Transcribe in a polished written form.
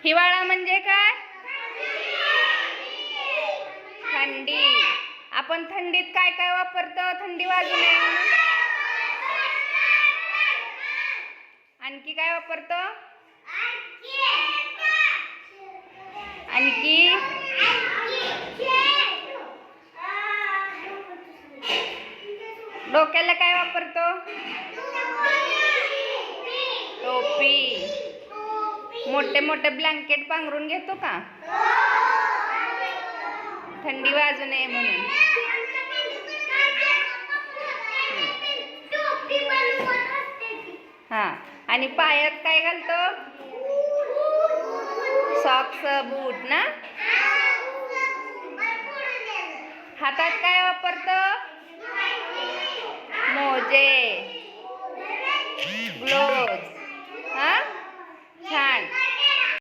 हिवाळा म्हणजे काय? थंडी. आपण थंडीत काय काय वापरतो थंडी वाजू नये म्हणून? आणखी काय वापरतो? आणखी डोक्याला काय वापरतो? टोपी. मोठे मोठे ब्लँकेट पांघरून घेतो का थंडी वाजू नये म्हणून? हा. आणि पायात काय घालतो? सॉक्स, बूट ना? हातात काय वापरतो? मोजे, ग्लोव्ज.